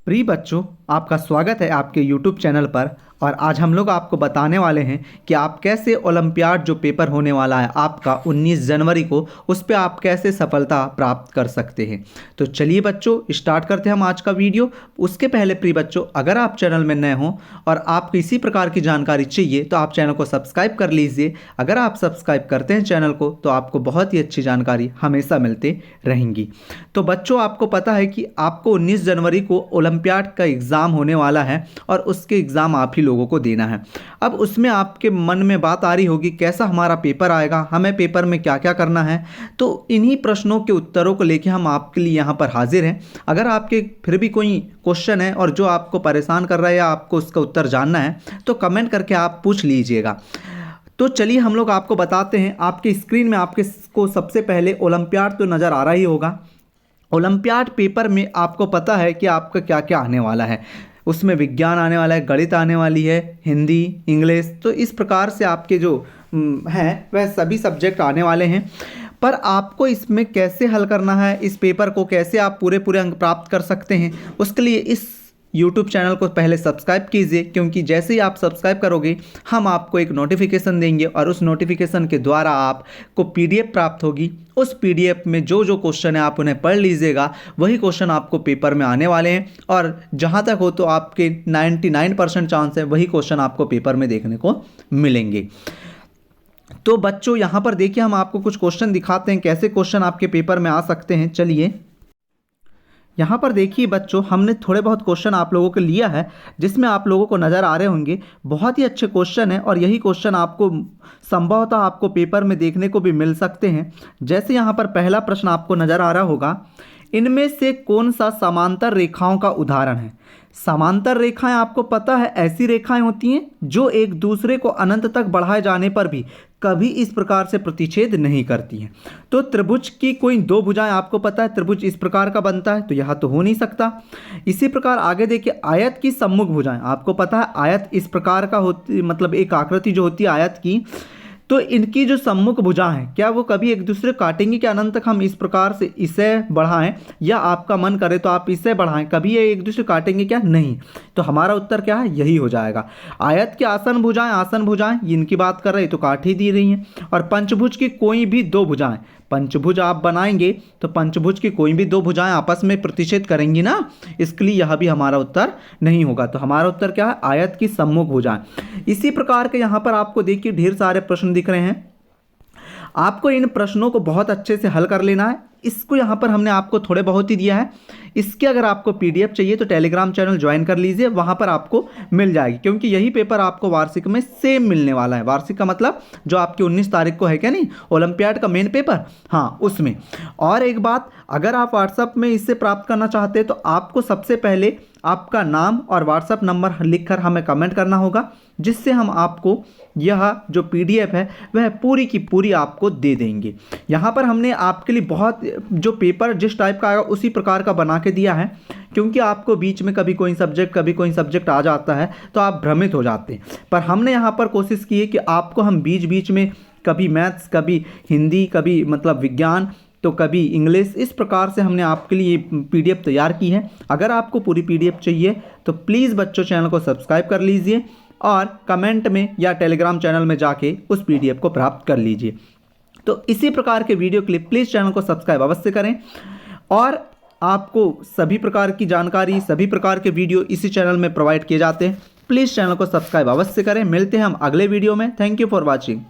प्रिय बच्चों, आपका स्वागत है आपके YouTube चैनल पर। और आज हम लोग आपको बताने वाले हैं कि आप कैसे ओलंपियाड जो पेपर होने वाला है आपका 19 जनवरी को, उस पर आप कैसे सफलता प्राप्त कर सकते हैं। तो चलिए बच्चों, स्टार्ट करते हैं हम आज का वीडियो। उसके पहले प्रिय बच्चों, अगर आप चैनल में नए हों और आपको इसी प्रकार की जानकारी चाहिए तो आप चैनल को सब्सक्राइब कर लीजिए। अगर आप सब्सक्राइब करते हैं चैनल को तो आपको बहुत ही अच्छी जानकारी हमेशा मिलती रहेंगी। तो बच्चों, आपको पता है कि आपको 19 जनवरी को ओलंपियाड का एग्ज़ाम होने वाला है और उसके एग्ज़ाम आप ही लोगों को देना है। अब उसमें आपके मन में बात आ रही होगी, कैसा हमारा पेपर आएगा, हमें पेपर में क्या क्या करना है। तो इन्हीं प्रश्नों के उत्तरों को लेकर हम आपके लिए यहाँ पर हाजिर हैं। अगर आपके फिर भी कोई क्वेश्चन है और जो आपको परेशान कर रहा है या आपको उसका उत्तर जानना है तो कमेंट करके आप पूछ लीजिएगा। तो चलिए हम लोग आपको बताते हैं। आपके स्क्रीन में आपके को सबसे पहले ओलंपियाड तो नज़र आ रहा ही होगा। ओलंपियाड पेपर में आपको पता है कि आपका क्या क्या आने वाला है। उसमें विज्ञान आने वाला है, गणित आने वाली है, हिंदी, इंग्लिश। तो इस प्रकार से आपके जो हैं वह सभी सब्जेक्ट आने वाले हैं। पर आपको इसमें कैसे हल करना है, इस पेपर को कैसे आप पूरे पूरे अंक प्राप्त कर सकते हैं, उसके लिए इस YouTube चैनल को पहले सब्सक्राइब कीजिए। क्योंकि जैसे ही आप सब्सक्राइब करोगे हम आपको एक नोटिफिकेशन देंगे और उस नोटिफिकेशन के द्वारा आपको PDF प्राप्त होगी। उस PDF में जो जो क्वेश्चन है आप उन्हें पढ़ लीजिएगा। वही क्वेश्चन आपको पेपर में आने वाले हैं और जहाँ तक हो तो आपके 99% चांस है वही क्वेश्चन आपको पेपर में देखने को मिलेंगे। तो बच्चों, यहाँ पर देखिए हम आपको कुछ क्वेश्चन दिखाते हैं कैसे क्वेश्चन आपके पेपर में आ सकते हैं। चलिए यहाँ पर देखिए बच्चों, हमने थोड़े बहुत क्वेश्चन आप लोगों को लिया है जिसमें आप लोगों को नज़र आ रहे होंगे बहुत ही अच्छे क्वेश्चन हैं और यही क्वेश्चन आपको संभवतः आपको पेपर में देखने को भी मिल सकते हैं। जैसे यहाँ पर पहला प्रश्न आपको नज़र आ रहा होगा, इनमें से कौन सा समांतर रेखाओं का उदाहरण है। समांतर रेखाएं आपको पता है ऐसी रेखाएं होती हैं जो एक दूसरे को अनंत तक बढ़ाए जाने पर भी कभी इस प्रकार से प्रतिच्छेद नहीं करती हैं। तो त्रिभुज की कोई दो भुजाएं आपको पता है त्रिभुज इस प्रकार का बनता है, तो यह तो हो नहीं सकता। इसी प्रकार आगे देखिए, आयत की सम्मुख भुजाएं आपको पता है आयत इस प्रकार का होती, मतलब एक आकृति जो होती है आयत की, तो इनकी जो सम्मुख भुजा है क्या वो कभी एक दूसरे काटेंगे कि अनंत तक हम इस प्रकार से इसे बढ़ाएं या आपका मन करे तो आप इसे बढ़ाएं, कभी ये एक दूसरे काटेंगे क्या? नहीं। तो हमारा उत्तर क्या है, यही हो जाएगा। आयत की आसन भुजाएं इनकी बात कर रहे तो काट ही दी रही हैं। और पंचभुज की कोई भी दो भुजाएं, पंचभुज आप बनाएंगे तो पंचभुज की कोई भी दो भुजाएं आपस में प्रतिच्छेद करेंगी ना, इसके लिए यह भी हमारा उत्तर नहीं होगा। तो हमारा उत्तर क्या है, आयत की सम्मुख भुजाएं। इसी प्रकार के यहाँ पर आपको देखिए ढेर सारे प्रश्न दिख रहे हैं। आपको इन प्रश्नों को बहुत अच्छे से हल कर लेना है। इसको यहाँ पर हमने आपको थोड़े बहुत ही दिया है। इसके अगर आपको PDF चाहिए तो टेलीग्राम चैनल ज्वाइन कर लीजिए, वहाँ पर आपको मिल जाएगी। क्योंकि यही पेपर आपको वार्षिक में सेम मिलने वाला है। वार्षिक का मतलब जो आपकी 19 तारीख को है क्या नहीं, ओलंपियाड का मेन पेपर, हाँ उसमें। और एक बात, अगर आप व्हाट्सएप में इससे प्राप्त करना चाहते हैं तो आपको सबसे पहले आपका नाम और व्हाट्सएप नंबर लिखकर हमें कमेंट करना होगा, जिससे हम आपको यह जो PDF है वह पूरी की पूरी आपको दे देंगे। यहाँ पर हमने आपके लिए बहुत जो पेपर जिस टाइप का आएगा उसी प्रकार का बना के दिया है। क्योंकि आपको बीच में कभी कोई सब्जेक्ट आ जाता है तो आप भ्रमित हो जाते हैं। पर हमने यहाँ पर कोशिश की है कि आपको हम बीच बीच में कभी मैथ्स, कभी हिंदी, कभी मतलब विज्ञान, तो कभी इंग्लिश, इस प्रकार से हमने आपके लिए PDF तैयार की है। अगर आपको पूरी PDF चाहिए तो प्लीज़ बच्चों चैनल को सब्सक्राइब कर लीजिए और कमेंट में या टेलीग्राम चैनल में जाके उस PDF को प्राप्त कर लीजिए। तो इसी प्रकार के वीडियो के लिए प्लीज़ चैनल को सब्सक्राइब अवश्य करें। और आपको सभी प्रकार की जानकारी, सभी प्रकार के वीडियो इसी चैनल में प्रोवाइड किए जाते हैं। प्लीज़ चैनल को सब्सक्राइब अवश्य करें। मिलते हैं हम अगले वीडियो में। Thank you for watching.